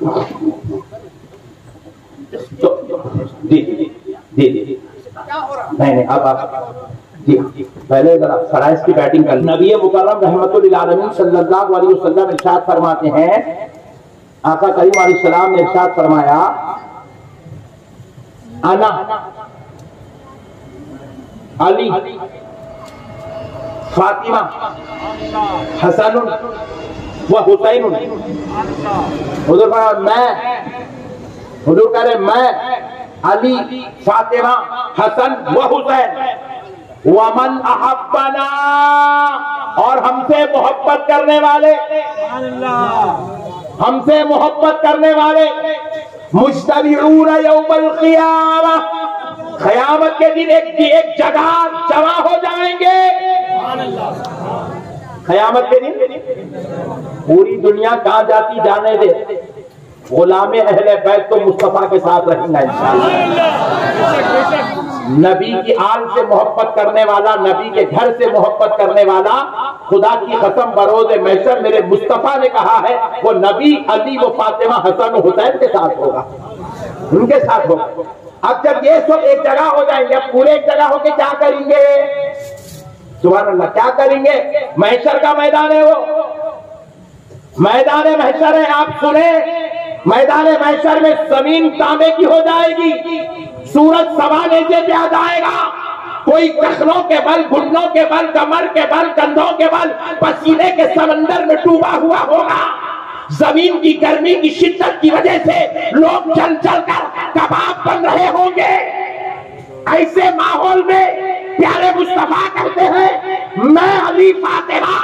तो जी जी जी जी नहीं अब आप जी पहले जरा फराइज की बैटिंग कर। नबी मुकर्रम रहमतुल आलमीन सल्लल्लाहु अलैहि वसल्लम इरशाद फरमाते हैं, आका करीम अलैहिस्सलाम ने इरशाद फरमाया, अना अली फातिमा हसन व हुसैन। हुजूर हुजूर कह रहे मैं अली फातिमा हसन व हुसैन वमन अहब्बना, और हमसे मोहब्बत करने वाले, हमसे मोहब्बत करने वाले मुज्तमिऊन यौमल क़ियामा, क़यामत के दिन एक जगह जमा हो जाएंगे। क़यामत के दिन पूरी दुनिया कहां जाती जाने दे, गुलामे अहले बैत तो मुस्तफा के साथ रहेंगे इंशाअल्लाह। नबी की आल से मोहब्बत करने वाला, नबी के घर से मोहब्बत करने वाला, खुदा की कसम बरोज़े महशर मेरे मुस्तफा ने कहा है वो नबी अली व फातिमा हसन हुसैन के साथ होगा, उनके साथ होगा। अब जब ये सब एक जगह हो जाएंगे, अब पूरे एक जगह होके क्या करेंगे? सुभान अल्लाह, क्या करेंगे? महशर का मैदान है वो, मैदान महशर है। आप सुने, मैदान महशर में जमीन तांबे की हो जाएगी, सूरज सवा नीचे पे आ जाएगा, कोई टखनों के बल, घुटनों के बल, कमर के बल, कंधों के बल पसीने के समंदर में डूबा हुआ होगा। जमीन की गर्मी की शिद्दत की वजह से लोग चल चल कर कबाब बन रहे होंगे। ऐसे माहौल में प्यारे मुस्तफा कहते हैं मैं अली फातिमा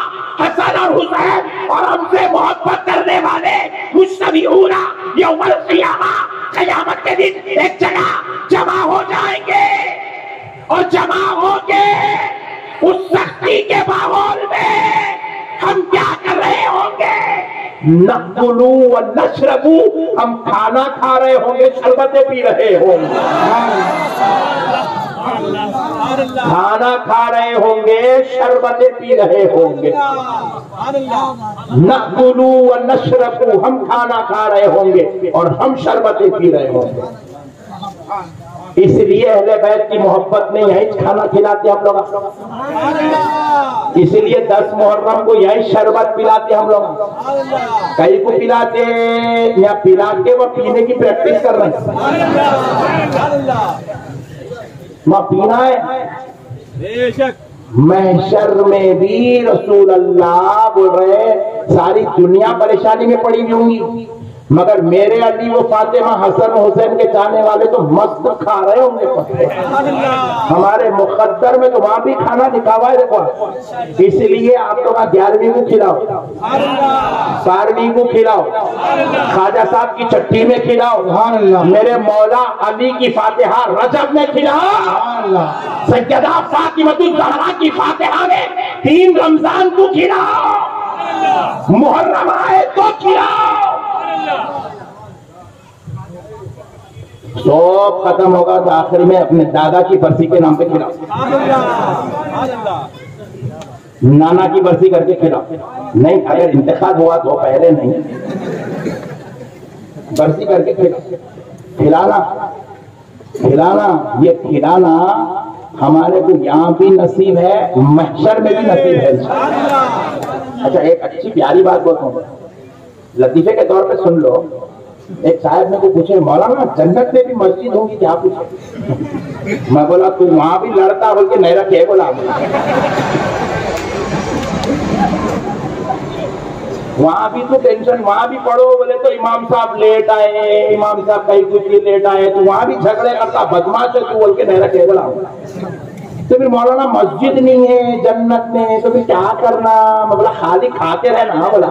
हसन और हुसैन और हमसे मोहब्बत करने वाले मुज्तमिऊन यौमल क़ियामा, क़यामत के दिन एक जगह जमा हो जाएंगे। और जमा होके उस सख्ती के माहौल में हम क्या कर रहे होंगे? नक़ुलू व नशरबू, हम खाना खा रहे होंगे, शरबतें पी रहे होंगे। खाना खा रहे होंगे, शरबतें पी रहे होंगे। नक़ुलू व नशरबू, हम खाना खा रहे होंगे और हम शरबतें पी रहे होंगे। इसलिए अहले बैत की मोहब्बत में यही खाना खिलाते हम लोग, इसलिए 10 मुहर्रम को यही शरबत पिलाते हम लोग। कई को पिलाते या पिला के वो पीने की प्रैक्टिस कर रहे हैं, वहाँ पीना है। महशर में भी रसूल अल्लाह बोल रहे सारी दुनिया परेशानी में पड़ी हुई होंगी, मगर मेरे अली वो फातिमा हसन हुसैन के चाहने वाले तो मस्त खा रहे होंगे। हमारे मुकद्दर में तो वहां भी खाना लिखा हुआ है, देखो। इसलिए आप लोग 11वीं को खिलाओ, 12वीं को खिलाओ, ख्वाजा साहब की छठी में खिलाओ, मेरे मौला अली की फातिहा रजब में खिलाओ, सैयदा फातिमतुज़ ज़हरा की फातिहा में 3 रमजान को खिलाओ, मुहर्रम आए तो खिलाओ। सब खत्म होगा तो आखिर में अपने दादा की बरसी के नाम पे खिलाओ, नाना की बरसी करके खिलाओ। नहीं, अगर इंतखाब हुआ तो पहले नहीं, बरसी करके खिलाना, खिलाना, ये खिलाना हमारे को यहाँ भी नसीब है, महशर में भी नसीब है। अच्छा, एक अच्छी प्यारी बात बोलता लतीफे के तौर पे सुन लो। एक साहब मेरे को पूछे, मौलाना जन्नत में भी मस्जिद होगी क्या? पूछे। मैं बोला तू वहां भी लड़ता बोल के नहीं रखे, बोला वहां भी तो टेंशन, वहां भी पढ़ो बोले तो इमाम साहब लेट आए, इमाम साहब कहीं कुछ भी लेट आए, तो वहां भी झगड़े करता, बदमाश है तू बोल के नहीं रखे, बोला। तो फिर मौलाना मस्जिद नहीं है जन्नत में तो फिर क्या करना? मैं बोला खाली खाते रहना, बोला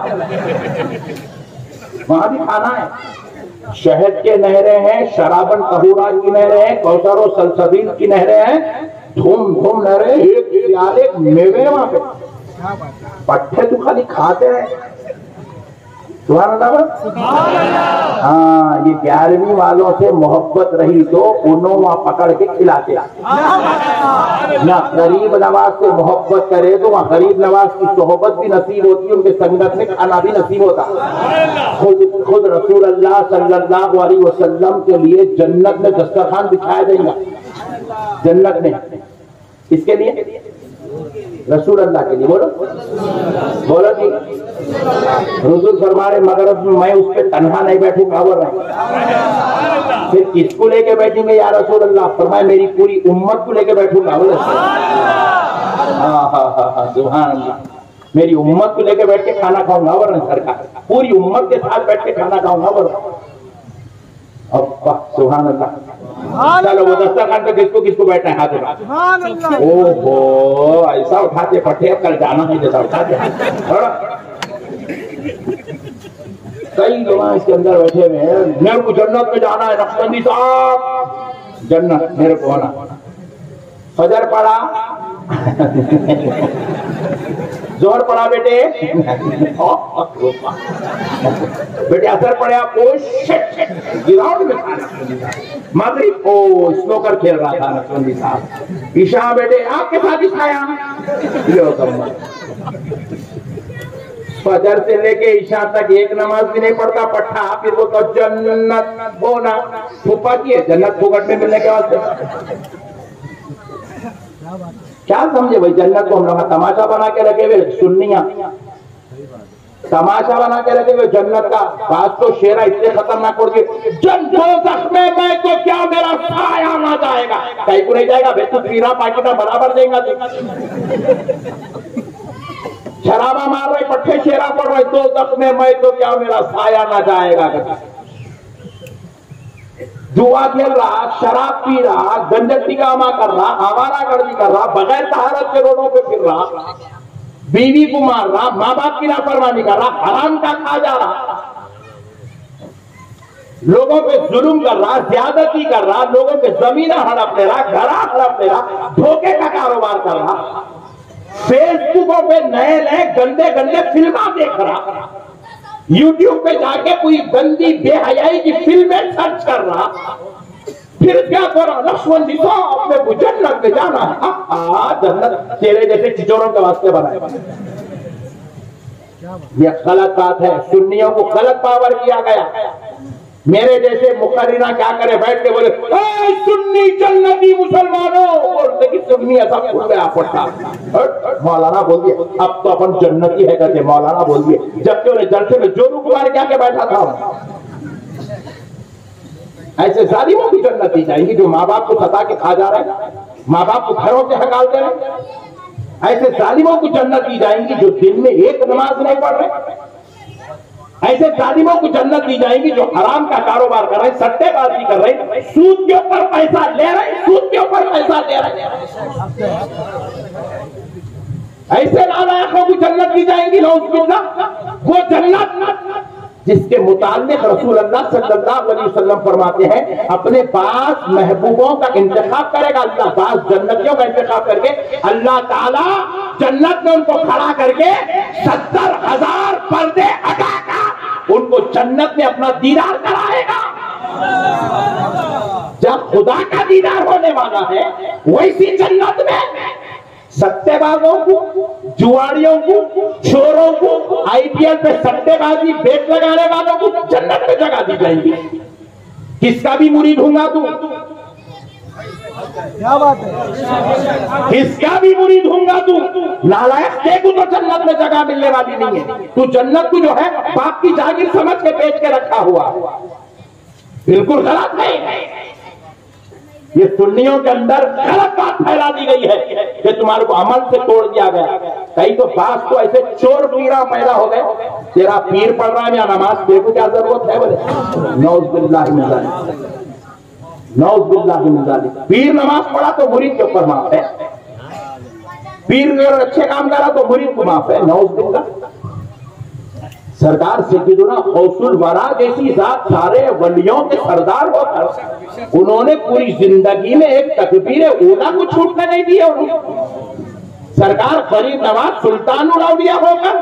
वहां भी खाना है। शहद के नहरें हैं, शराबन तहूरा की नहरें हैं, कौसर और सलसबील की नहरें हैं, धूम धूम नहरें, एक मेवे वहां पे, पट्टे तो खाली खाते हैं। हाँ, ये 11वीं वालों से मोहब्बत रही तो उन्होंने वहां पकड़ के खिलाते ना। गरीब नवाज से मोहब्बत करे तो वहाँ गरीब नवाज की सोहबत भी नसीब होती है, उनके संगत में खाना भी नसीब होता। खुद खुद रसूल अल्लाह सल्लल्लाहु अलैहि वसल्लम के लिए जन्नत में दस्तरखान बिछाया जाएगा, जन्नत में। इसके लिए रसूल अल्लाह के लिए बोलो बोलो जी। हुजूर फरमा रहे मगर मैं उस पर तन्हा नहीं बैठूंगा, बोल रहे फिर किसको लेके बैठेंगे या रसूल अल्लाह? फरमाए मेरी पूरी उम्मत को लेके बैठूंगा, बोले सुभान अल्लाह, मेरी उम्मत को लेके बैठ के खाना खाऊंगा, बोल रहे सरकार, पूरी उम्मत के साथ बैठ के खाना खाऊंगा, बोल रहे। सुभान अल्लाह। चलो वो दस्तरखान पे किसको किसको बैठना है हाथ में? ओहो ऐसा उठाते पट्टे, कल जाना है जैसा उठाते। कई लोग इसके अंदर बैठे हुए हैं, मेरे को जन्नत में जाना है नक्शबंदी साहब, जन्नत मेरे को होना। फजर पड़ा जोर पड़ा बेटे बेटे असर पड़ा, ग्राउंड में मगरिब ओ स्नोकर खेल रहा था नक्शबंदी साहब, ईशा बेटे आपके साथ ही खाया। फजर से लेके ईशा तक एक नमाज भी नहीं पढ़ता पट्टा, फिर वो तो जन्नत होना फूफा की है, जन्नत फुकट में मिलने के वास्ते। क्या समझे भाई, जन्नत को हम लोग तमाशा बना के रखे हुए, सुन्नियां तमाशा बना के रखे हुए जन्नत का। बात तो शेरा इतने खतरनाक हो गए, जन्नत में मैं तो क्या मेरा साया ना जाएगा, कहीं को नहीं जाएगा भाई, तू पीरा पाकिटा बराबर देगा। शराबा मार रहे पट्टे शेरा पड़ रहे, तो तक में मैं तो क्या मेरा साया ना जाएगा। जुआ खेल रहा, शराब पी रहा, गंजती कामा कर रहा, आवारागर्दी कर रहा, बगैर तहारत के रोडों पे फिर रहा, बीवी को मार रहा, माँ बाप की नाफरमानी कर रहा, हराम का खा जा रहा, लोगों पे जुल्म कर रहा, ज्यादती कर रहा, लोगों पे जमीन हड़प ले रहा, घर हड़प ले रहा, धोखे का कारोबार कर रहा, फेसबुकों पे नए नए गंदे गंदे फिल्म देख रहा, यूट्यूब पे जाके कोई गंदी बेहयाई की फिल्में सर्च कर रहा, फिर क्या करो लक्ष्मण जी तो अपने जन्नत में जाना है। जन्नत तेरे जैसे चिचोरों के वास्ते बनाए। यह गलत बात है, सुन्नियों को गलत पावर किया गया। मेरे जैसे मुकर्रिना क्या करे, बैठ के बोले सुन्नी जन्नती मुसलमानों, बोलते कि सुन्नी ऐसा भूल गया पट्टा। मौलाना बोल दिए अब तो अपन जन्नती है कहते, मौलाना बोल दिए, जबकि उन्हें जलसे में जो रुकवार क्या के बैठा था। ऐसे जालिमों की जन्नत दी जाएंगी जो माँ बाप को सता के खा जा रहे, माँ बाप को घरों से हकाल दे रहे। ऐसे जालिमों को जन्नत दी जाएंगी जो दिन में एक नमाज नहीं पढ़ रहे। ऐसे जालिमों को जन्नत दी जाएंगी जो हराम का कारोबार कर रहे, सट्टेबाजी कर रहे, सूद के ऊपर पैसा ले रहे, सूद के ऊपर पैसा ले रहे। ऐसे नालायकों को जन्नत दी जाएंगी वो जन्नत जिसके मुताल्लिक रसूल अल्लाह सल्लल्लाहु अलैहि वसल्लम फरमाते हैं अपने 5 महबूबों का इंतखाब करेगा अल्लाह, 5 जन्नतियों का इंतखाब करके अल्लाह ताला जन्नत में उनको खड़ा करके 70,000 पर्दे हटाकर उनको जन्नत में अपना दीदार कराएगा। जब खुदा का दीदार होने वाला है वैसी जन्नत में सट्टेबाजों को, जुआड़ियों को, चोरों को, आईपीएल पे सट्टेबाजी बेट लगाने वालों को जन्नत में जगह दी जाएगी। किसका भी मुरीद होगा तू, क्या बात है, किसका भी मुरीद होगा तू, नालायक देखो तो जन्नत में जगह मिलने वाली नहीं है। तू जन्नत को जो है बाप की जागीर समझ के बेच के रखा हुआ, बिल्कुल गलत है। ये सुन्नियों के अंदर गलत बात फैला दी गई है कि तुम्हारे को अमल से तोड़ दिया गया। कई तो बात तो ऐसे चोर पीरा पैदा हो गए, तेरा पीर पढ़ रहा है या नमाज, तेरे को क्या जरूरत है बोले नौज बिल्लाहि मिन ज़ालिक, नौज बिल्लाहि मिन ज़ालिक। पीर नमाज पढ़ा तो मुरीद के ऊपर माफ है, पीर अगर अच्छे काम करा तो मुरीद को माफ है, नौज बिल्लाह। सरकार सैयदुना गौसुल वरा जैसी जात सारे वलियों के सरदार होकर उन्होंने पूरी जिंदगी में एक तकबीर ऊला को छूटने नहीं दिया। सरकार फरीद नवाज सुल्तानुल औलिया होकर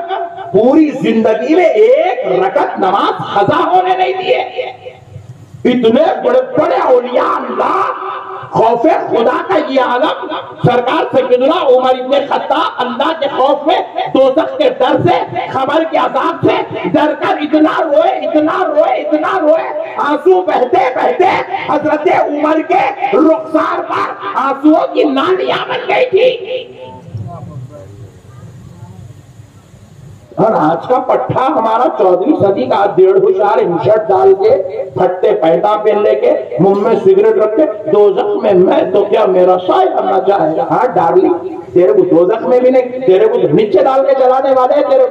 पूरी जिंदगी में एक रकत नमाज कज़ा होने नहीं दिए। इतने बड़े बड़े औलिया अल्लाह खौफे खुदा का ये आलम सरकार सैयदना उमर इब्न खत्ताब अल्लाह के खौफ में दोज़ख के डर से खबर के अज़ाब से डर कर इतना रोए इतना रोए इतना रोए, आंसू बहते बहते हजरत उमर के रुखसार पर आंसुओं की नालियां बन गई थी। और आज का पट्टा हमारा 14वीं सदी का 1.5 होशियार इंशर्ट डाल के फटते पैदा पहन लेके मुंह में सिगरेट रख के दोज़ख में मैं तो क्या मेरा शायद करना चाहेगा। हाँ डार्लिंग, तेरे को दोज़ख में भी नहीं, तेरे को नीचे डाल के चलाने वाले हैं, तेरे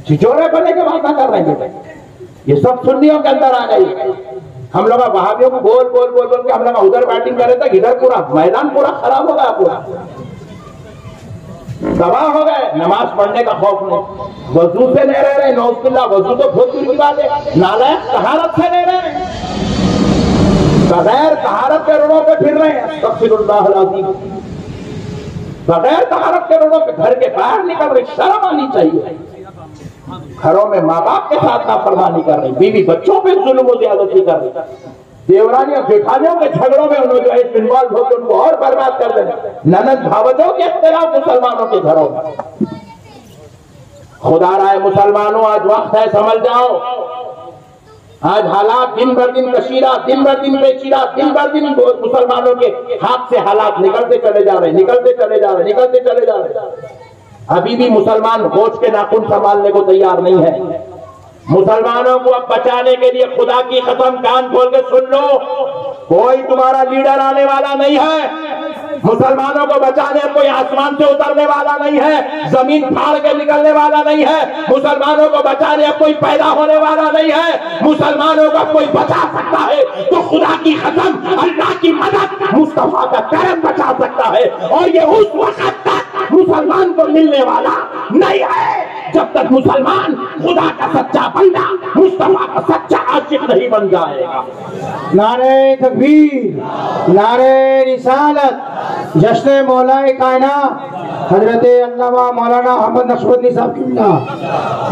छिछोरे बने के वादा कर रहे हैं। ये सब सुन्नियों के अंदर आ गई। हम लोग वहाबियों को बोल बोल बोल बोल के हम लोग उधर बैटिंग कर रहे थे, इधर पूरा मैदान पूरा खराब हो गया, पूरा तबाह हो गए। नमाज पढ़ने का खौफ नहीं, वजू से नहीं रह रहे, नौजुबिल्लाह वजू तो बहुत दूर की बात है, नालायक तहारत से नहीं रह रहे, बगैर तहारत के रोडों पे फिर रहे हैं। अस्तगफिरुल्लाह अज़ीम, बगैर तहारत के रोडों पे घर के बाहर निकल रहे, शर्म आनी चाहिए। घरों में माँ बाप के साथ नाफरमानी कर रही, बीवी बच्चों पे जुल्म और ज्यादती कर रही, देवरानियों जेठानियों के झगड़ों में उन्होंने जो है इन्वॉल्व होकर उनको और बर्बाद कर देना, ननद भावजों के इख्तिलाफ मुसलमानों के घरों में। खुदा राय मुसलमानों, आज वक्त है समझ जाओ। आज हालात दिन भर दिन कशीरा, दिन भर दिन पेचीदा, दिन भर दिन मुसलमानों के हाथ से हालात निकलते चले जा रहे, निकलते चले जा रहे, निकलते चले जा रहे। अभी भी मुसलमान होश के नाखून संभालने को तैयार नहीं है। मुसलमानों को अब बचाने के लिए खुदा की कसम कान खोल के सुन लो, कोई तुम्हारा लीडर आने वाला नहीं है। मुसलमानों को बचाने कोई आसमान से उतरने वाला नहीं है, जमीन फाड़ के निकलने वाला नहीं है। मुसलमानों को बचाने कोई पैदा होने वाला नहीं है। मुसलमानों को कोई बचा सकता है तो खुदा की कसम, अल्लाह की मदद, मुस्तफा का करम बचा सकता है। और ये उस वक्त तक मुसलमान को मिलने वाला नहीं है जब तक मुसलमान खुदा का सच्चा बंदा, मुस्तफा का सच्चा आशिक नहीं बन जाएगा। नारे तकबीर, नारे रिसालत, जश्न मौलाए कायनात हजरत अल्लामा मौलाना अहमद नक्शबंदी साहब की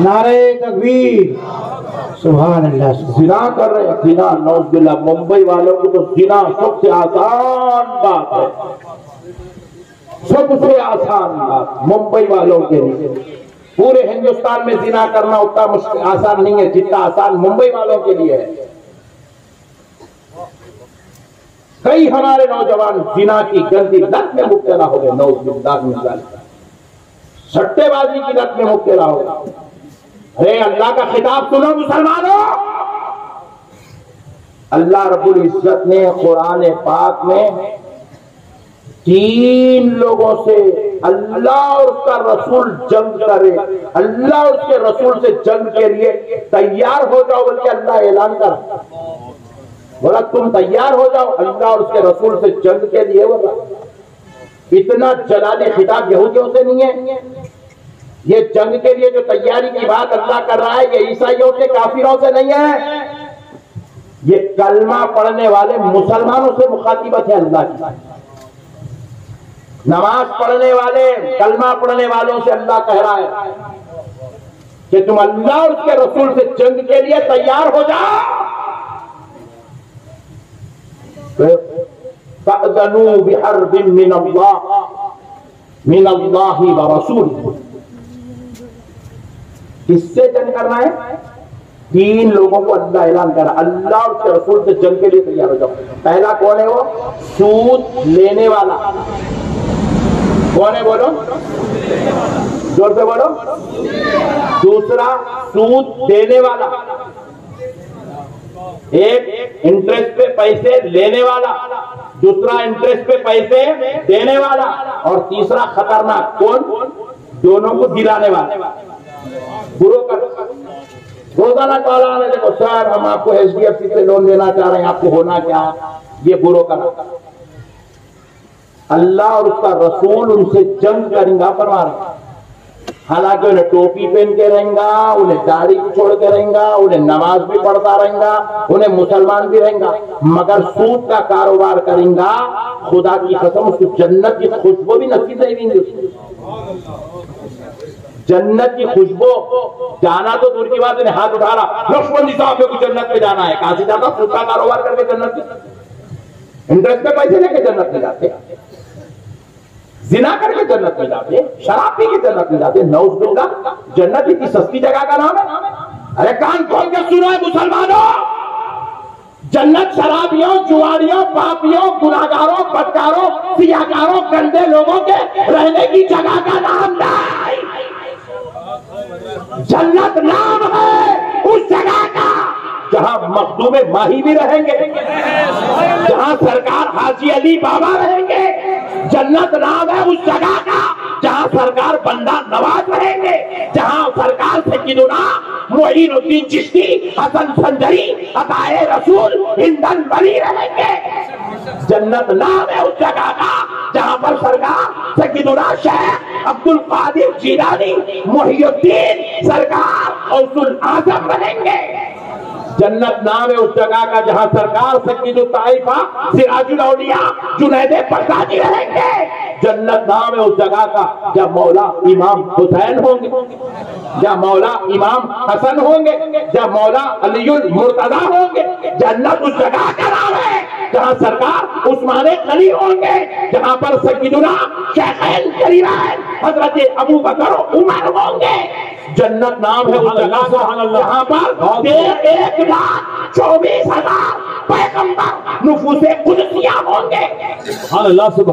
नारे तकबीर। सुभान अल्लाह। जिना कर रहे हैं, जिना नौजुबिल्लाह। मुंबई वालों को तो जिना सबसे आसान बात है, सबसे आसान बात मुंबई वालों के लिए। पूरे हिंदुस्तान में जिना करना उतना मुश्किल आसान नहीं है जितना आसान मुंबई वालों के लिए है। कई हमारे नौजवान जिना की गंदी लत में मुब्तला हो गए, नौजुबिल्लाह, सट्टेबाजी की लत में मुब्तला हो गए। अरे अल्लाह का खिताब सुनो मुसलमानों, अल्लाह रब्बुल इज्जत ने कुरान पाक में 3 लोगों से अल्लाह और उसका रसूल जंग करे, अल्लाह और उसके रसूल से जंग के लिए तैयार हो जाओ बल्कि अल्लाह ऐलान कर बोला, तुम तैयार हो जाओ अल्लाह और उसके रसूल से जंग के लिए। बोला इतना जलाली खिताब यहूदियों से नहीं है, ये जंग के लिए जो तैयारी की बात अल्लाह कर रहा है ये ईसाइयों से, काफिरों से नहीं है, ये कलमा पढ़ने वाले मुसलमानों से मुखातिबत है अल्लाह की। नमाज पढ़ने वाले, कलमा पढ़ने वालों से अल्लाह कह रहा है कि तुम अल्लाह और उसके रसूल से जंग के लिए तैयार हो जाओ। फअज़नू बिहर्बिन मिनल्लाहि व रसूलिही। किससे जंग करना है? 3 लोगों को अल्लाह ऐलान करा, अल्लाह और उसके रसूल से जंग के लिए तैयार हो जाओ। पहला कौन है? वो सूद लेने वाला। कौन है बोलो, जोर से बोलो। दूसरा सूद देने वाला, एक इंटरेस्ट पे पैसे लेने वाला, दूसरा इंटरेस्ट पे पैसे देने वाला, और तीसरा खतरनाक कौन? दोनों को दिलाने वाला, ब्रोकर। रोजाना कॉल आने, देखो सर हम आपको HDFC से लोन देना चाह रहे हैं, आपको होना क्या? ये ब्रोकर। अल्लाह और उसका रसूल उनसे जंग करेंगा फरमा रहे। हालांकि उन्हें टोपी पहन के रहेगा, उन्हें दाढ़ी छोड़ के रहेगा, उन्हें नमाज भी पढ़ता रहेगा, उन्हें मुसलमान भी रहेगा, मगर सूद का कारोबार करेगा, खुदा की कसम उसको जन्नत की खुशबू भी नसीब नहीं देंगे। जन्नत की खुशबू, जाना तो दूर की बात है, हाथ उठा रहा नक्शबंदी साहब को जन्नत में जाना है, कहां से जाता? सूद का कारोबार करके जन्नत में। इंटरेस्ट पे पैसे लेके जन्नत में जाते, जिना करके जन्नत में जाते, शराब पी के जन्नत में जाते। नौजुबिल्लाह, जन्नत इतनी सस्ती जगह का नाम है? अरे कान खोल के सुनो है मुसलमानों, जन्नत शराबियों, जुआरियों, पापियों, गुनाहगारों, बदकारों, सियाकारों, गंदे लोगों के रहने की जगह का नाम नहीं। जन्नत नाम है उस जगह का जहां मखदूम माही भी रहेंगे, जहां सरकार हाजी अली बाबा रहेंगे। जन्नत नाम है उस जगह का जहां सरकार बंदा नवाज रहेंगे, जहां सरकार सैयदुना मोइनुद्दीन चिश्ती, हसन संजरी, अताए रसूल, हिंदन वली रहेंगे। जन्नत नाम है उस जगह का जहां पर सरकार सैयदुना शेख अब्दुल कादिर जिलानी, मोहिउद्दीन सरकार गौसुल आजम रहेंगे। जन्नत नाम है उस जगह का जहां सरकार सैयदुल ताइफा, सिराजुल औलिया, जुनैद बगदादी रहेंगे। जन्नत नाम है उस जगह का जब मौला इमाम हुसैन होंगे, जब मौला इमाम हसन होंगे, जब मौला अलीउल मुर्तजा होंगे। जन्नत उस जगह का नाम है जहां सरकार उस्माने गनी होंगे, जहां पर सैयदुना शेखैन करीमैन हजरत अबू बकर उमर होंगे। जन्नत नाम है उस जगह का जहां पर 1,24,000 पैगंबर नुफूसे कुदसिया होंगे।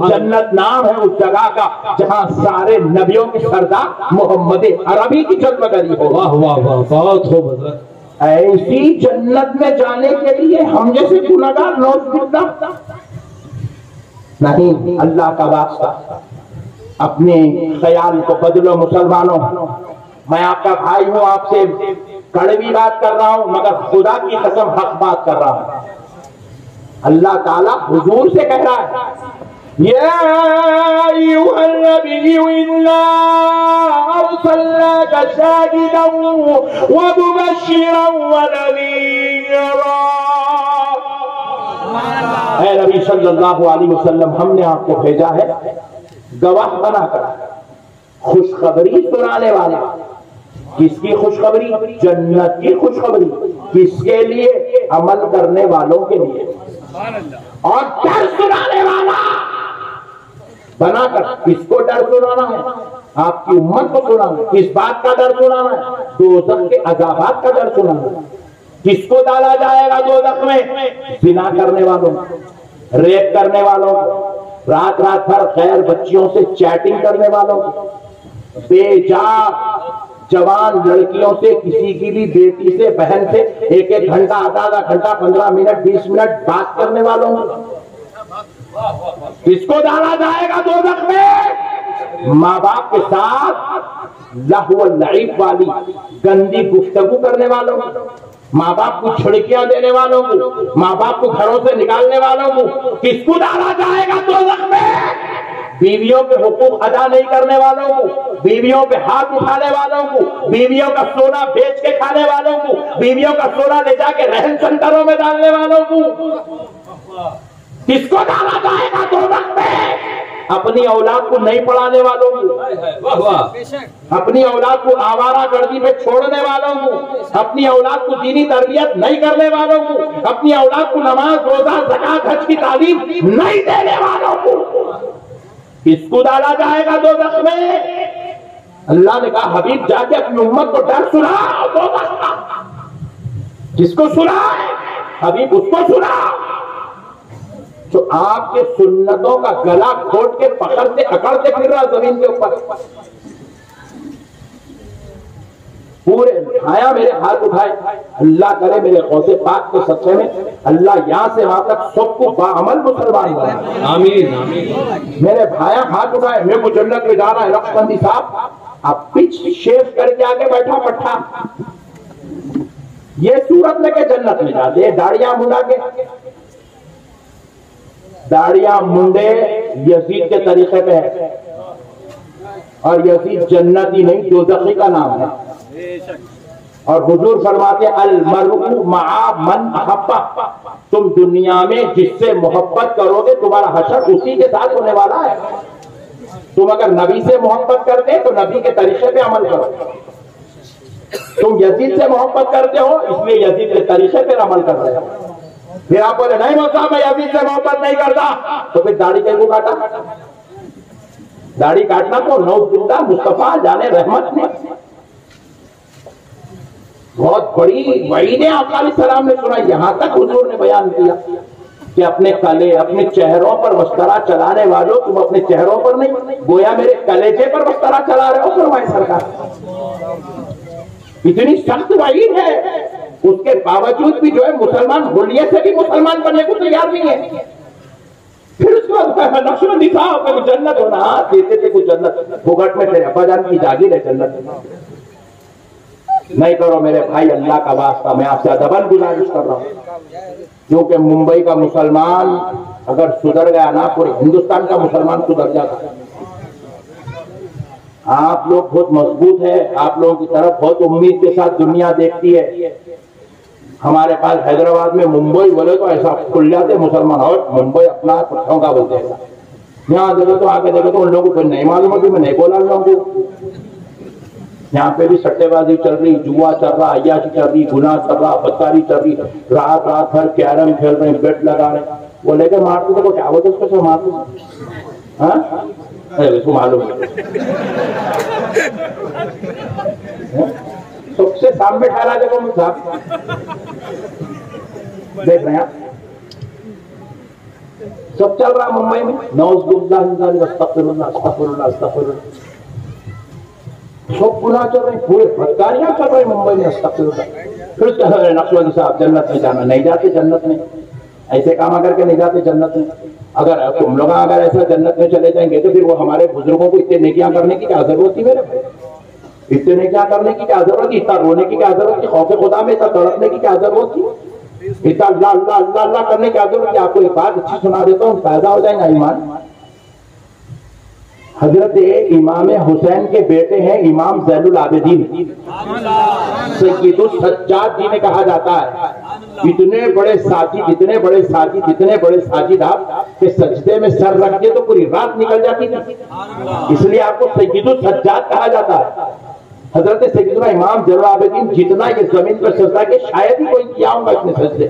जन्नत नाम है उस जगह का जहां सारे नबियों के सरदार मोहम्मद अरबी की जन्मगरी हो। वाह वाह वाह, बहुत खूब हज़रत। ऐसी जन्नत में जाने के लिए हम जैसे गुनाहगार नहीं, अल्लाह का वास्ता अपने ख्याल को बदलो मुसलमानों। मैं आपका भाई हूं, आपसे कड़वी बात कर रहा हूं, मगर खुदा की कसम हक बात कर रहा हूं। अल्लाह ताला हुजूर से कह रहा है, या अय्युहन नबिय्यु इन्ना अरसलनाका शाहिदन व मुबश्शिरन व नज़ीरा। ऐ नबी सल्लल्लाहु अलैहि वसल्लम, हमने आपको भेजा है गवाह बनाकर, खुशखबरी सुनाने वाला। किसकी खुशखबरी? जन्नत की खुशखबरी। किसके लिए? अमल करने वालों के लिए। और डर सुनाने वाला बनाकर। किसको डर सुनाना है? आपकी उम्मत को सुनाना है। किस बात का डर सुनाना है? दोज़ख के अज़ाबात का डर सुनाना है। किसको डाला जाएगा दोज़ख में? जिना करने वालों, रेप करने वालों को, रात रात भर गैर बच्चियों से चैटिंग करने वालों को, बेजा जवान लड़कियों से, किसी की भी बेटी से, बहन से 1-1 घंटा, आधा घंटा, 15 मिनट, 20 मिनट बात करने वालों को। किसको डाला जाएगा दोज़ख में? माँ बाप के साथ लहव व लईब वाली गंदी गुफ्तगू करने वालों को, माँ बाप को छिड़कियां देने वालों को, माँ बाप को घरों से निकालने वालों को। किसको डाला जाएगा दोज़ख में? बीवियों के हुकूक अदा नहीं करने वालों को, बीवियों पे हाथ उठाने वालों को, बीवियों का सोना बेच के खाने वालों को, बीवियों का सोना ले जाके रहन सेंटरों में डालने वालों को। किसको डाला जाएगा दोज़ख में? अपनी औलाद को नहीं पढ़ाने वालों को, अपनी औलाद को आवारागर्दी में छोड़ने वालों को, अपनी औलाद को दीनी तरबियत नहीं करने वालों को, अपनी औलाद को नमाज, रोजा, ज़कात, हज की तालीम नहीं देने वालों को। किसको डाला जाएगा दोज़ख में? अल्लाह ने कहा, हबीब जाके अपनी उम्मत को डर सुनाओ दोज़ख का। किसको सुनाए? हबीब उसको सुनाओ जो आपके सुन्नतों का गला घोट के पकड़ते अकड़ते फिर रहा जमीन के ऊपर। पूरे उठाया, मेरे हाथ उठाए। अल्लाह करे मेरे गौसे पाक के सच्चे में अल्लाह यहां से वहां तक सबको बाअमल मुसलमान बनाए। आमीन आमीन। मेरे भाया हाथ उठाए, मेरे को जन्नत में जा रहा है। रक्षबंदी साहब, आप पिच शेव करके आगे बैठा पट्टा, ये सूरत लेके जन्नत में जाते। दाढ़ियां मुंडा के, दाढ़ियां मुंडे यजीद के तरीके पे है, और यजीद जन्नती नहीं दोज़खी का नाम है। और हुजूर फरमाते अल मरउ मआ मन अहब्बा, तुम दुनिया में जिससे मोहब्बत करोगे तुम्हारा हशर उसी के साथ होने वाला है। तुम अगर नबी से मोहब्बत करते तो नबी के तरीके पे अमल करो। तुम यजीद से मोहब्बत करते हो इसलिए यजीद के तरीके पे अमल कर रहे हो। फिर आप बोले नहीं मौसा मैं अभी से मोहब्बत नहीं करता, तो फिर दाढ़ी कैसे काटा? दाढ़ी काटना तो नौजुदा मुस्तफा जाने रहमत ने बहुत बड़ी वही आका अलैहिस्सलाम ने सुना। यहां तक हुजूर ने बयान किया कि अपने कले अपने चेहरों पर मस्तरा चलाने वालों, तुम अपने चेहरों पर नहीं गोया मेरे कलेजे पर मस्तरा चला रहे हो। फरमाए सरकार इतनी सख्त वहीद है, उसके बावजूद भी जो है मुसलमान होलिये से भी मुसलमान बनने को तैयार नहीं है। फिर उसके बाद नक्शा दिखा कुछ जन्नत होना देते थे, कुछ जन्नत भुगट में तेरे अब्बाजान की जागीर है जन्नत नहीं करो मेरे भाई। अल्लाह का वास्ता मैं आपसे अदबन गुजारिश कर रहा हूँ, क्योंकि मुंबई का मुसलमान अगर सुधर गया ना पूरे हिंदुस्तान का मुसलमान सुधर जाता। आप लोग बहुत मजबूत है, आप लोगों की तरफ बहुत उम्मीद के साथ दुनिया देखती है। हमारे पास हैदराबाद में मुंबई बोले तो ऐसा खुल जाते मुसलमान, और मुंबई अपना ठोंगा बोलते हैं। यहाँ देखो तो आगे देखो तो उन लोगों को नहीं मालूम होती, मैं नहीं बोला लोगों को। यहाँ पे भी सट्टेबाजी चल रही, जुआ चल रहा, अय्याशी चल रही, गुनाह चल रहा, बदकारी चल रही, रात रात भर कैरम खेल रहे, बेट लगा रहे, वो लेकर मारते थे। क्या बोलते उसको मारते? हाँ इसको मालूम सबसे सामने ठहरा देखो साहब, देख रहे हैं सब चल रहा मुंबई में। सब गुनाह चल रहे, पूरे बदकारियां चल रही मुंबई में। फिर नक्शवादी साहब जन्नत में जाना, नहीं जाते जन्नत में, ऐसे काम करके नहीं जाते जन्नत में। अगर तुम लोग अगर ऐसा जन्नत में चले जाएंगे तो फिर वो हमारे बुजुर्गों को इतने नेकियां करने की क्या जरूरत थी मेरे भाई? इतने नेकियां करने की क्या जरूरत थी? इतना रोने की क्या जरूरत थी? खौफ खुदा में इतना तड़पने की क्या जरूरत थी? इतना अल्लाह अल्लाह अल्लाह अल्लाह करने की क्या जरूरत थी? आपको एक बात अच्छी सुना देता हूँ, फायदा हो जाएगा ईमान। हजरत इमाम हुसैन के बेटे हैं इमाम ज़ैनुल आबिदीन, सय्यदुल सज्जाद जी ने कहा जाता है। इतने बड़े साजिद, इतने बड़े साजिद, इतने बड़े साजिद आप कि सजदे में सर रख के तो पूरी रात निकल जाती थी, इसलिए आपको सय्यदुल सज्जाद कहा जाता है। हजरत सय्यदुना इमाम ज़ैनुल आबिदीन जितना ये जमीन पर सजदा के शायद ही कोई किया होगा इतने सजदे।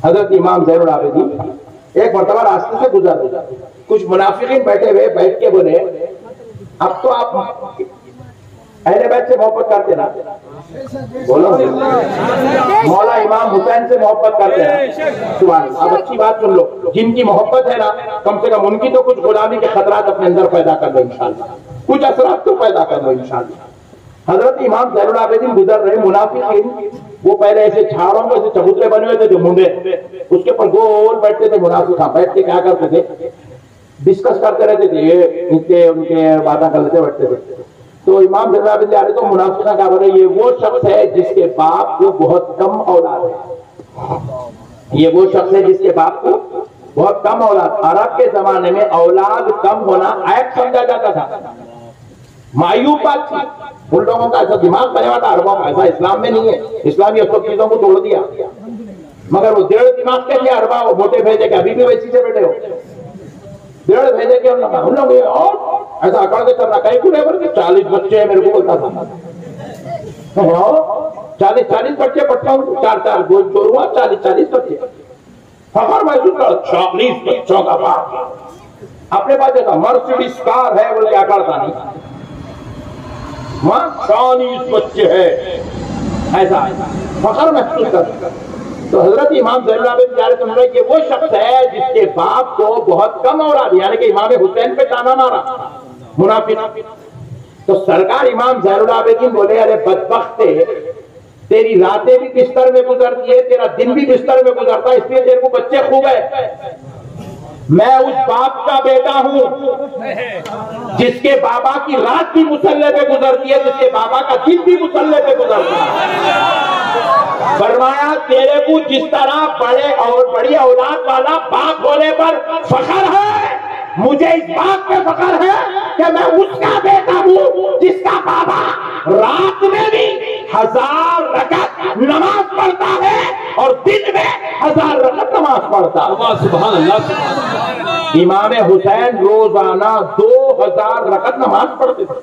हजरत इमाम ज़ैनुल आबिदीन एक मरतबा रास्ते से गुजर रहे, कुछ मुनाफिकीन बैठे हुए बैठ के बोले अब तो आप अहले बैत से मोहब्बत करते ना, बोलो मौला इमाम हुसैन से मोहब्बत करते हैं। सुभान अल्लाह। अब अच्छी बात सुन लो, जिनकी मोहब्बत है ना कम से कम उनकी तो कुछ गुलामी के खतरात अपने अंदर पैदा कर लो इंशाल्लाह, कुछ असरात तो पैदा कर लो इंशाल्लाह। हजरत इमाम ज़ैनुल आबिदीन गुजर रहे, मुनाफिकीन वो पहले ऐसे झाड़ों में ऐसे चबूतरे बने हुए थे जो मुंडे, उसके ऊपर गोल बैठते थे मुनाफिक। बैठ के क्या करते थे? डिस्कस करते रहते थे, ये उनके उनके बातें कर लेते बैठते थे। तो इमाम ज़ैनुल आबिदीन आ रहे तो मुनाफिक क्या बोले, ये वो शख्स है जिसके बाप को बहुत कम औलाद है। ये वो शख्स है जिसके बाप को बहुत कम औलाद। अरब के जमाने में औलाद कम होना ऐप समझा जाता था, मायूब बात थी। उन लोगों का ऐसा दिमाग बने हुआ था अरबों का, ऐसा इस्लाम में नहीं है। इस्लाम ये सब चीजों को तोड़ दिया, मगर वो डेढ़ दिमाग के लिए अरबा वो मोटे भेजे के अभी भी वैसी से बैठे हो, डेढ़ भेजे के हम लोग और ऐसा अकड़ के करना कहीं पूरे भर के 40 बच्चे हैं मेरे को बोलता था। 40 बच्चे पढ़ता हूँ, 4 जोड़ूंगा 40 बच्चे। फखर महसूस कर 40 बच्चों का बाप अपने पास जैसा मर्सिडीज कार है बोल क्या करता नहीं, 40 बच्चे है ऐसा फखर महसूस कर। तो हजरत इमाम ज़ैनुल आबिदीन ये वो शख्स है जिसके बाप को बहुत कम औलाद, यानी कि इमाम हुसैन पे ताना मारा मुनाफिक। तो सरकार इमाम ज़ैनुल आबिदीन बोले अरे बदबख्ते, तेरी रातें भी बिस्तर में गुजरती है, तेरा दिन भी बिस्तर में गुजरता है, इसलिए तेरे को बच्चे खूब है। मैं उस बाप का बेटा हूं जिसके बाबा की रात भी मुसल्ले पे गुजरती है, जिसके बाबा का दिन भी मुसल्ले पे गुजरता है। फरमाया तेरे को जिस तरह बड़े और बड़ी औलाद वाला बाप होने पर फखर है, मुझे इस बात पे फखर है कि मैं उसका बेटा हूं जिसका बाबा रात में भी 1000 रकात नमाज पढ़ता है और दिन में 1000 रकात नमाज पढ़ता है। सुभान अल्लाह। इमाम हुसैन रोजाना 2000 रकात नमाज पढ़ते थे,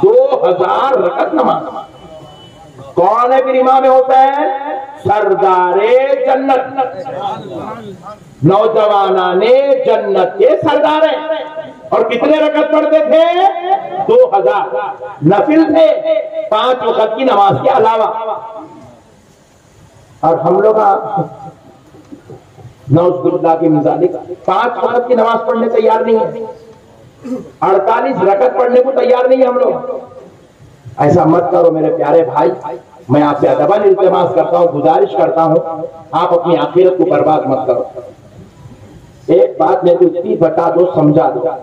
2000 रकात नमाज। कौन है फिर इमाम हुसैन? सरदारे जन्नत, नौजवाना ने जन्नत के सरदार हैं। और कितने रकत पढ़ते थे? 2000 नफिल थे 5 वक्त की नमाज के अलावा। और हम लोग नौजुबिल्लाह की मिजालिक 5 वक्त की नमाज पढ़ने तैयार नहीं है, 48 रकत पढ़ने को तैयार नहीं है हम लोग। ऐसा मत करो मेरे प्यारे भाई, मैं आपसे अदबन इल्तिमास करता हूं, गुजारिश करता हूं, आप अपनी आखिरत को बर्बाद मत करो। एक बात मेरे को इतनी बता दो, समझा दो,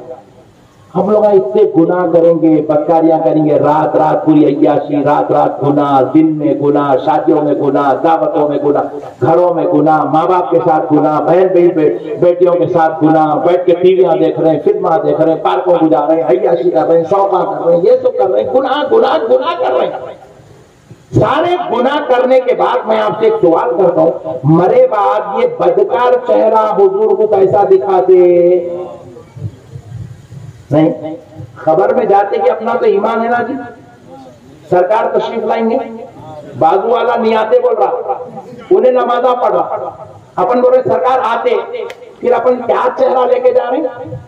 हम लोग इतने गुनाह करेंगे, बदकारियां करेंगे, रात रात पूरी अय्याशी, रात रात गुनाह, दिन में गुनाह, शादियों में गुनाह, दावतों में गुनाह, घरों में गुनाह, माँ बाप के साथ गुनाह, बहन बेटियों के साथ गुनाह, बैठ के टीवियां देख रहे हैं, फिल्मा देख रहे हैं, पार्कों गुजार रहे हैं, अय्याशी कर रहे हैं, शौका कर रहे हैं, ये सब कर रहे हैं, गुनाह गुनाह गुनाह कर रहे हैं। सारे गुनाह करने के बाद मैं आपसे एक सवाल करता हूं, मरे बाद ये बदकार चेहरा हुजूर को कैसा दिखाते? नहीं, खबर में जाते कि अपना तो ईमान है ना जी, सरकार तशरीफ लाएंगे, बाजू वाला नहीं आते बोल रहा, उन्हें नमाजा पढ़ा, अपन बोल रहे सरकार आते, फिर अपन क्या चेहरा लेके जा रहे हैं?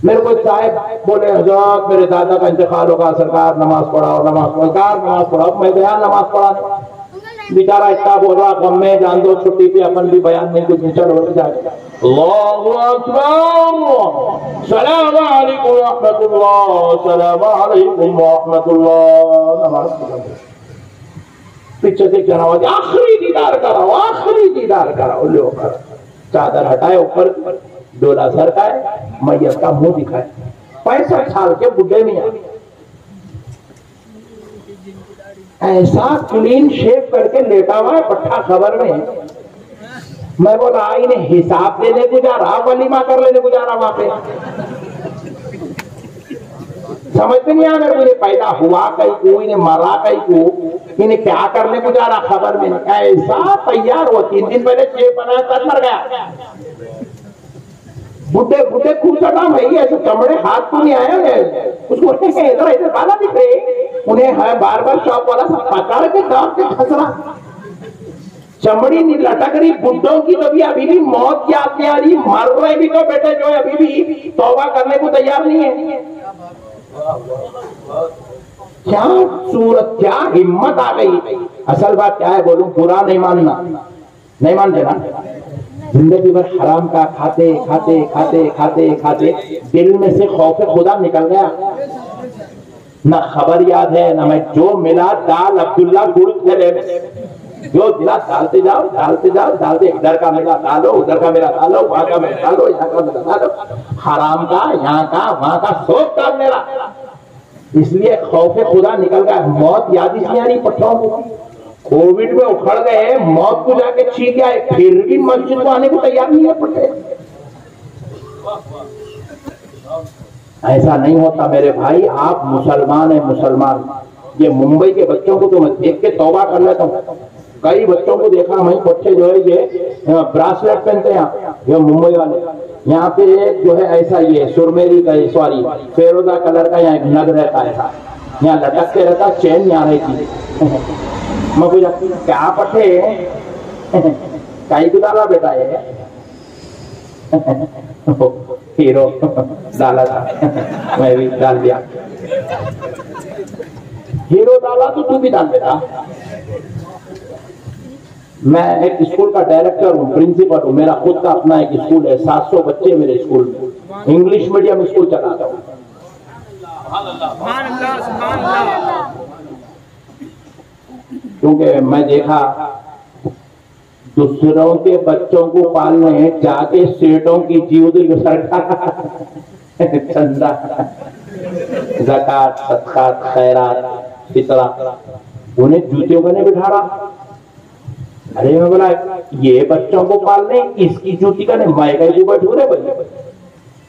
मेरे को साहब बोले हजरत मेरे दादा का इंतकाल होगा, सरकार नमाज पढ़ाओ, नमाज सरकार नमाज पढ़ाओ। मैं गया नमाज पढ़ा, बेचारा इतना बोल रहा, गम में जान दो, छुट्टी पे अपन भी बयान नहीं कुछ चल हो जाएगा। अल्लाहु अकबर, सलाम अलैकुम रहमतुल्लाह, सलाम अलैकुम रहमतुल्लाह। नमाज पीछे से क्या आवाज, आखिरी दीदार कराओ, आखिरी दीदार कराओ। लो चादर हटाए, ऊपर डोला सर का है, मैयत का मुंह दिखाए, 65 साल के बुढ़े मियां ऐसा क्लीन शेव करके लेटा हुआ है पट्टा खबर में। मैं बोला इन्हें हिसाब देने को जा रहा, वलीमा कर लेने को जा रहा वहां पे, समझ में नहीं आ रहा, इन्हें पैदा हुआ कहीं को, इन्हें मरा कहीं को, इन्हें क्या करने को जा रहा खबर में। ऐसा तैयार हो, 3 दिन पहले शेव बनाया तब मर गया। बुढ़े बुढ़े खूसटा भाई, ऐसे चमड़े हाथ तो नहीं आया है उसको, इधर इधर बाला दिख रहे, उन्हें है बार बार शॉप वाला सब पकड़ के दांत के खसरा, चमड़ी नहीं लटक रही। बुढ़ों की तो भी अभी भी मौत की याद नहीं आ रही, मर रहे भी तो बेटे जो है अभी भी तौबा करने को तैयार नहीं है। क्या सूरत, क्या हिम्मत आ गई। असल बात क्या है बोलूं, बुरा नहीं मानना, नहीं मानते ना, जिंदगी भर हराम का खाते खाते खाते खाते खाते दिल में से खौफ खुदा निकल गया। ना खबर याद है, ना मैं जो मिला दाल अब्दुल्ला गुड़ खेले जो दिला डालते जाओ डालते जाओ डालते, इधर का मिला डालो, उधर का मिला डालो, वहां का मिला डालो, यहाँ का मिला डालो, हराम का यहाँ का वहां का सब डाल मेरा। इसलिए खौफ खुदा निकल गया, मौत याद ही नहीं आ रही पट्टों को। कोविड में उखड़ गए, मौत को जाके छीन आए, फिर भी मस्जिद को आने को तैयार नहीं है पट्टे। ऐसा नहीं होता मेरे भाई, आप मुसलमान है मुसलमान। ये मुंबई के बच्चों को तो मैं देख के तौबा कर लेता हूँ। कई बच्चों को देखा वही बच्चे जो है ये ब्रासलेट पहनते हैं, ये मुंबई वाले। यहाँ पे एक जो है ऐसा ये सुरमेरी का, सॉरी फेरोजा कलर का यहाँ एक नग रहता है, यहाँ लटक के रहता, चैन यहाँ रहती। मैं पूछा क्या पट्टे कहीं डाला बेटा है हीरो डाला था, मैं भी डाल दिया। हीरो डाला तो तू भी डाल बेटा। मैं एक स्कूल का डायरेक्टर हूँ, प्रिंसिपल हूँ, मेरा खुद का अपना एक स्कूल है, 700 बच्चे मेरे स्कूल में, इंग्लिश मीडियम स्कूल चलाता हूँ। क्योंकि मैं देखा दूसरों के बच्चों को पालने जाके सेठों की जीवदी सरकार चंदा ज़कात सदकात खैरात फितरा, उन्हें जूतियों को नहीं बिठा रहा। अरे मैं बोला ये बच्चों को पालने, इसकी जूती का नहीं, मैं कहीं बैठू रे भाई,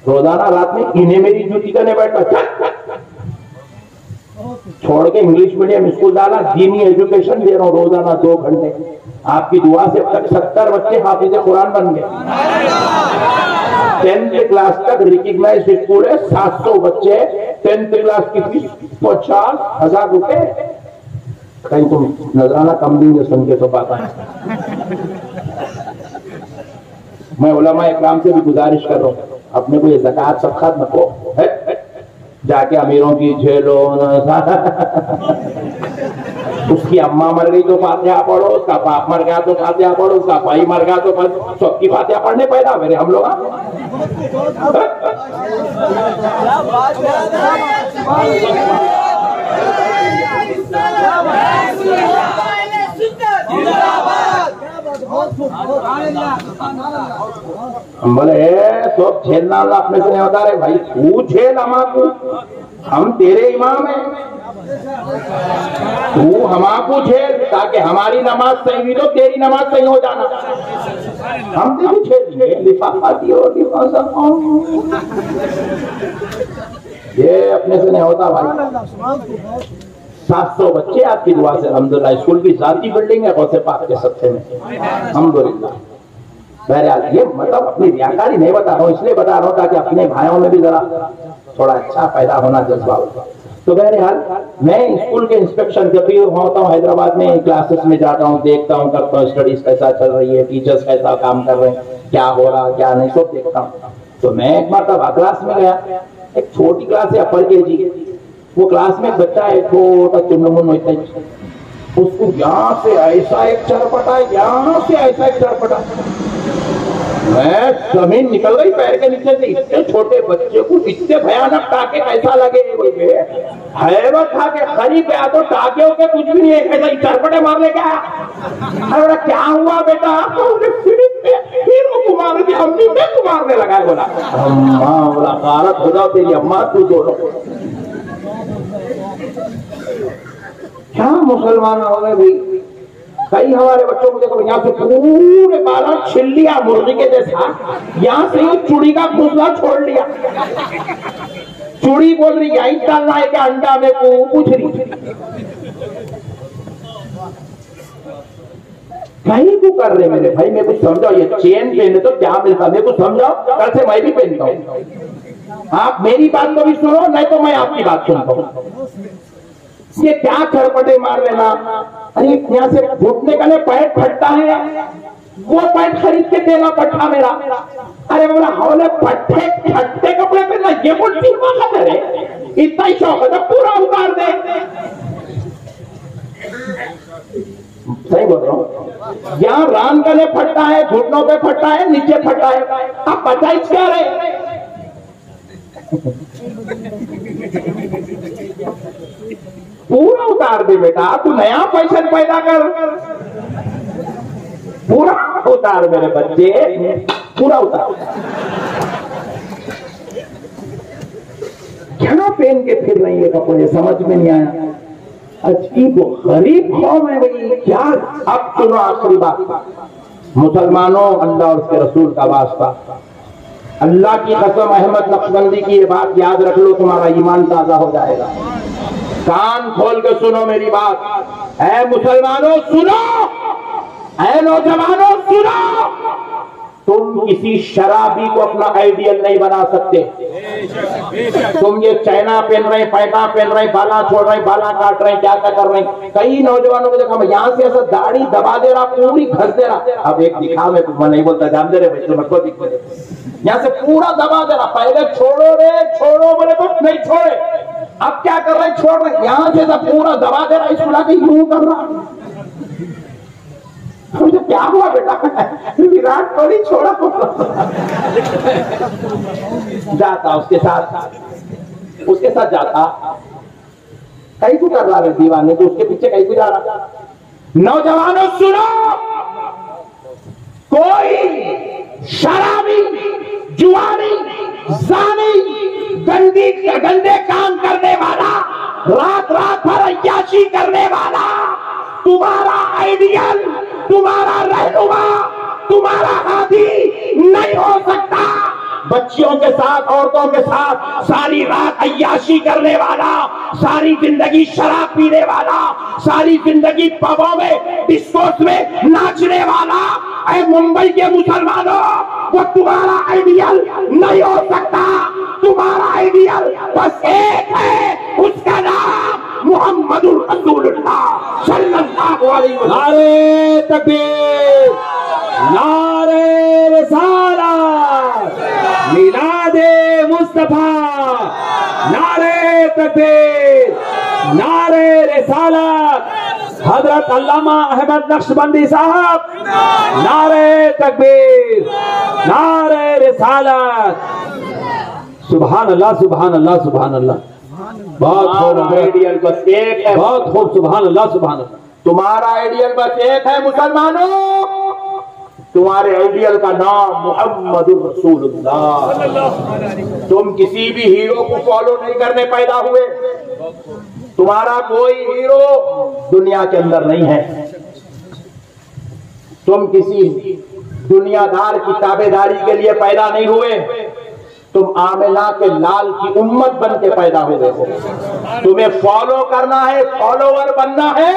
रोजाना रात में इन्हें मेरी जूती का नहीं बैठा, छोड़ के इंग्लिश मीडियम स्कूल डाला, दीनी एजुकेशन दे रहा हूँ रोजाना 2 घंटे। आपकी दुआ से अब तक 70 बच्चे हाफिज कुरान बन गए। 10th क्लास तक रिकॉग्नाइज स्कूल है, 700 बच्चे, 10th क्लास की फीस 50,000 रुपए। कहीं तुम नजराना कम देंगे सुन के तो पाता है। मैं उलमा इकराम से भी गुजारिश कर रहा हूँ, अपने को ये ज़कात सदक़ात नको है, जाके अमीरों की झेलो। उसकी अम्मा मर गई तो फातिहा पढ़ो, उसका बाप मर गया तो फातिहा पढ़ो, उसका भाई मर गया तो सबकी फातिहा पढ़ने पैदा मेरे हम लोग। हम बोले सब झेलना अपने से नहीं होता रे भाई, तू झेल हमारे, हम तेरे इमाम हैं, तू हमारे झेल, ताकि हमारी नमाज सही हुई तो तेरी नमाज सही हो जाना। हम तेरी झेलेंगे, लिफाफा दियो लिफाफा, ये अपने से नहीं होता भाई। 700 बच्चे आपकी दुआ से अल्हम्दुलिल्लाह, स्कूल की जाती बिल्डिंग है गौसे पाक के सत्ते में, अल्हम्दुलिल्लाह। बहरहाल ये मतलब अपनी रियाकारी नहीं बता रहा हूँ, इसलिए बता रहा हूँ ताकि अपने भाइयों में भी जरा थोड़ा अच्छा पैदा होना जज्बा होता। तो बहरहाल मैं स्कूल के इंस्पेक्शन जब भी होता हूँ हैदराबाद में, क्लासेस में जाता हूँ, देखता हूँ, करता हूँ, स्टडीज कैसा चल रही है, टीचर्स कैसा काम कर रहे हैं, क्या हो रहा क्या नहीं, सब देखता हूँ। तो मैं एक बार तब क्लास में गया, एक छोटी क्लास है अपर KG, वो क्लास में बच्चा है छोटा चुनमुन होता है, उसको यहाँ से ऐसा एक चरपटा, यहाँ से ऐसा एक चरपटा, मैं जमीन निकल गई पैर के नीचे से। इतने छोटे बच्चे को इतने भयानक टाके कैसा लगे, हैरत था कि खरीब गया तो टाके के कुछ भी नहीं है, कैसा चरपटे मारने क्या। अरे क्या हुआ बेटा, फिर वो कुमार की अम्मी में कुमारने लगा, बोला अम्मा, बोला गारत हो जाओ तेरी अम्मा, तू दोनों क्या मुसलमान हो गए भाई। कई हमारे बच्चों को देखो, यहाँ से पूरे बाला छिल लिया मुर्गी के जैसा, यहाँ से ही चूड़ी का घोंसला छोड़ लिया, चूड़ी बोल रही यही डालना है क्या अंडा में को पूछ रही, कहीं को कर रहे मेरे भाई। मेरे को समझाओ, ये चेन पहने तो क्या मिलता, मेरे को समझाओ, कल से मैं भी पहनता हूँ। आप मेरी बात को भी सुनो, नहीं तो मैं आपकी बात सुनता हूँ। ये क्या चरपटे मार लेना, अरे यहाँ से घुटने का पैंट फटता है, वो पैंट खरीद के देना पट्टा मेरा। अरे बोला हौले पट्टे फटते कपड़े पहनना, ये कौन सी बात है, इतना ही शौक है तो पूरा उतार दे। सही बोल रहा हूँ, यहाँ रान गले फटता है, घुटनों पे फटता है, नीचे फटता है, आप बताइए क्या रहे। पूरा उतार दे बेटा, तू नया फैशन पैदा कर, पूरा उतार मेरे बच्चे, पूरा उतार। क्या पहन के फिर रही है कपड़े, समझ में नहीं आया। अजीब गरीब कौम है भाई, क्या। अब सुनो आखिरी बात, मुसलमानों, अल्लाह और उसके रसूल का वास्ता, अल्लाह की कसम, अहमद नक्शबंदी की ये बात याद रख लो, तुम्हारा ईमान ताजा हो जाएगा। कान खोल के सुनो मेरी बात, ऐ मुसलमानों सुनो, ऐ नौजवानों सुनो, तुम किसी शराबी को अपना आइडियल नहीं बना सकते। तुम ये चाइना पहन रहे, पैंटा पहन रहे, बाला छोड़ रहे, बाला काट रहे, क्या क्या कर रहे। कई नौजवानों को देखा, यहाँ से ऐसा दाढ़ी दबा दे रहा, पूरी घस दे रहा। अब एक दिखा, मैं नहीं बोलता, जान दे रहे भाई, तुमको दिक्कत, यहाँ से पूरा दबा दे रहा। पहले छोड़ो रे छोड़ो बोले तो नहीं छोड़े, अब क्या कर रहे, छोड़ रहे, यहाँ से पूरा दबा दे रहा, इसको लाके यूं कर रहा। मुझे क्या हुआ बेटा, विराट कोहली छोड़ा जाता उसके साथ जाता, कहीं को कर रहा है दीवाने, तो उसके पीछे कहीं को जा रहा। नौजवानों सुनो, कोई शराबी, जुआनी, जानी, गंदे काम करने वाला, रात भर अय्याशी करने वाला, तुम्हारा आइडियल, तुम्हारा रहनुमा, तुम्हारा हाथी नहीं हो सकता। बच्चियों के साथ, औरतों के साथ सारी रात अय्याशी करने वाला, सारी जिंदगी शराब पीने वाला, सारी जिंदगी पबों में, डिस्कोस में नाचने वाला, ऐ मुंबई के मुसलमानों, वो तुम्हारा आइडियल नहीं हो सकता। तुम्हारा आइडियल बस एक है, उसका नाम मुहम्मदुर रसूलुल्लाह सल्लल्लाहु अलैहि वसल्लम। नारे तकबीर, नारे रिसालत, मिलादे मुस्तफा, नारे तकबीर, नारे रिसालत, हजरत अल्लामा अहमद नक्शबंदी साहब, नारे तकबीर, नारे रिसालत। सुभान अल्लाह, सुभान अल्लाह, सुभान अल्लाह। बहुत खूब आइडियल बस एक है, बहुत खूब, सुभान अल्लाह, सुभान अल्लाह। तुम्हारा आइडियल बस एक है मुसलमानों, तुम्हारे आइडियल का नाम मुहम्मदुर रसूलुल्लाह। तुम किसी भी हीरो को फॉलो नहीं करने पैदा हुए, तुम्हारा कोई हीरो दुनिया के अंदर नहीं है। तुम किसी दुनियादार की ताबेदारी के लिए पैदा नहीं हुए, तुम आमिना के लाल की उम्मत बन के पैदा हुए हो। तुम्हें फॉलो करना है, फॉलोवर बनना है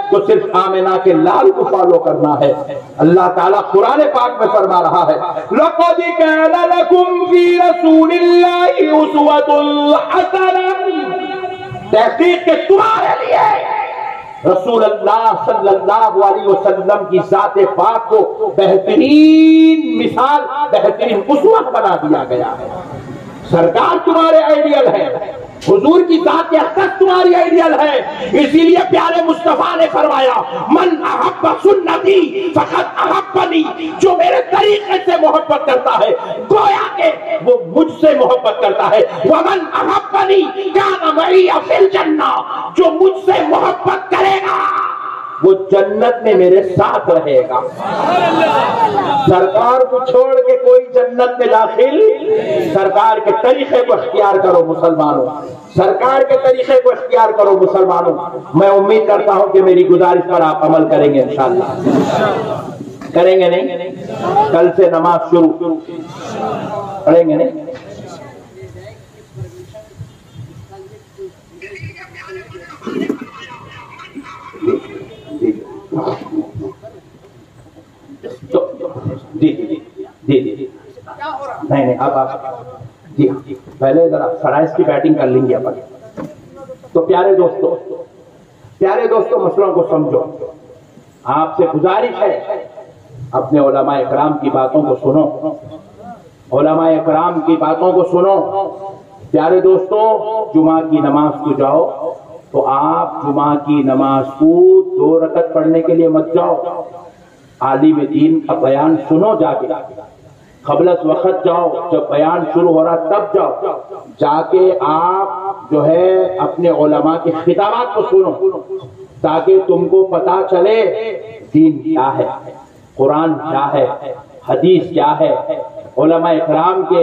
तो सिर्फ आमिना के लाल को फॉलो करना है। अल्लाह ताला कुरान पाक में फरमा रहा है, लक़द काना लकुम फी रसूलिल्लाहि उस्वतुन हसनह, तहकीक के तुम्हारे लिए रसूल अल्लाह सल्लल्लाहु अलैहि वसल्लम की ज़ात पाक को बेहतरीन मिसाल, बेहतरीन उस्वा बना दिया गया है। सरकार तुम्हारे आइडियल है, हुजूर की ज़ात अक़दस तुम्हारी आइडियल है। इसीलिए प्यारे मुस्तफा ने फरमाया, मन अहब्ब सुन्नती फ़क़द अहब्बनी, जो मेरे तरीके से मोहब्बत करता है गोया के वो मुझसे मोहब्बत करता है। वमन अहब्बनी काना मई फिल जन्नह, जो मुझसे मोहब्बत करेगा वो जन्नत में मेरे साथ रहेगा। सरकार को छोड़ के कोई जन्नत में दाखिल, सरकार के तरीके को इख्तियार करो मुसलमानों, सरकार के तरीके को इख्तियार करो मुसलमानों। मैं उम्मीद करता हूं कि मेरी गुजारिश पर आप अमल करेंगे इंशाअल्लाह। करेंगे नहीं? कल से नमाज शुरू, पढ़ेंगे नहीं? तो जी जी जी जी नहीं अब आप जी पहले जरा फराइज की बैटिंग कर लेंगे अपन। तो प्यारे दोस्तों मसलों को समझो। आपसे गुजारिश है, अपने उलमा इकराम की बातों को सुनो, उलमा इकराम की बातों को सुनो। प्यारे दोस्तों, जुमा की नमाज को जाओ तो आप जुमा की नमाज को 2 रकत पढ़ने के लिए मत जाओ, आलिम दीन का बयान सुनो जाके। क़ब्लस वक़्त जाओ, जब बयान शुरू हो रहा तब जाओ, जाके आप जो है अपने उलमा के खिताबात को सुनो, ताकि तुमको पता चले दीन क्या है, कुरान क्या है, हदीस क्या है, उलमा इकराम के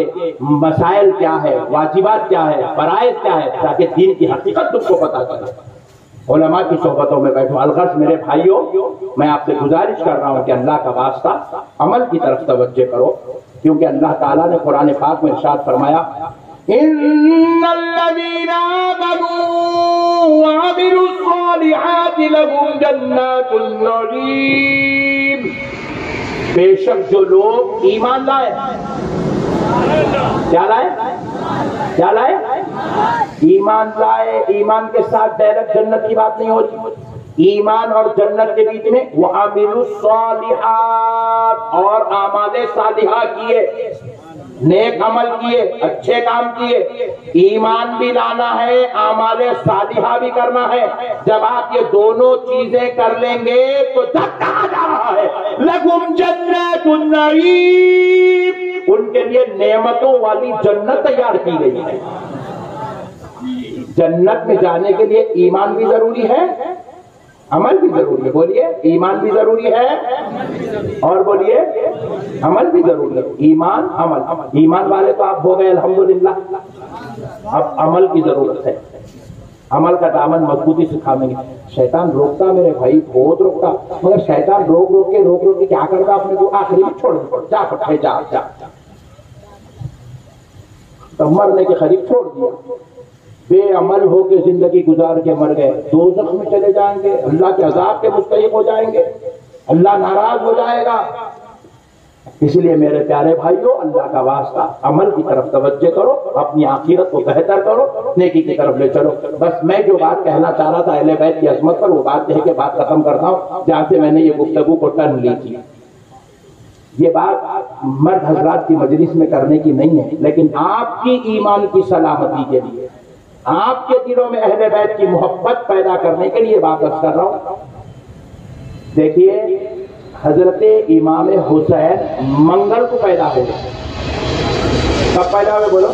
मसाइल क्या है, वाजिबात क्या है, फराइज क्या है, ताकि दीन की हकीकत तुमको पता चले। उलमा की सोहबतों में बैठो। अलगर्ज मेरे भाइयों, मैं आपसे गुजारिश कर रहा हूं कि अल्लाह का वास्ता अमल की तरफ तवज्जो करो, क्योंकि अल्लाह ताला ने कुरान पाक में इरशाद फरमाया, इन्नल्लज़ीना आमनू व अमिलुस्सालिहाति लहुम जन्नातुन नईम, बेशक जो लोग ईमान लाए, क्या लाए? ईमान लाए। ईमान के साथ डायरेक्ट जन्नत की बात नहीं हो रही, ईमान और जन्नत के बीच में वो आमिलुस्सालिहात, और आमाले सालिहा किए, नेक अमल किए, अच्छे काम किए। ईमान भी लाना है, आमाले सालिहा भी करना है। जब आप ये दोनों चीजें कर लेंगे तो जब कहा जा रहा है लहुम जन्नतुन नईम, उनके लिए नेमतों वाली जन्नत तैयार की गई है। जन्नत में जाने के लिए ईमान भी जरूरी है, अमल भी जरूरी है। बोलिए, ईमान भी जरूरी है और बोलिए अमल भी जरूरी है। ईमान अमल, ईमान वाले तो आप हो गए अल्हम्दुलिल्लाह, अब अमल की जरूरत है। अमल का दामन मजबूती से थामेंगे। शैतान रोकता मेरे भाई, बहुत रोकता, मगर शैतान रोक के क्या करता, अपने को आखिरी में छोड़ जा पठाए, जा तो मरने के करीब छोड़ दिया। बेअमल होके जिंदगी गुजार के मर गए, दोज़ख में चले जाएंगे, अल्लाह के अजाब के मुस्तहिक हो जाएंगे, अल्लाह नाराज हो जाएगा। इसलिए मेरे प्यारे भाइयों, अल्लाह का वास्ता अमल की तरफ तवज्जो करो, अपनी आखिरत को बेहतर करो, नेकी की तरफ ले चलो। बस मैं जो बात कहना चाह रहा था अहले बैत की अजमत पर, वो बात कह के बात खत्म करता हूँ जहां से मैंने ये गुफ्तगू को टर्न ली थी। ये बात मर्द हजरात की मजलिस में करने की नहीं है, लेकिन आपकी ईमान की सलामती के लिए, आपके दिलों में अहले बैत की मोहब्बत पैदा करने के लिए बात कर रहा हूं। देखिए, हजरत इमाम हुसैन मंगल को पैदा हुए। कब पैदा हुए बोलो?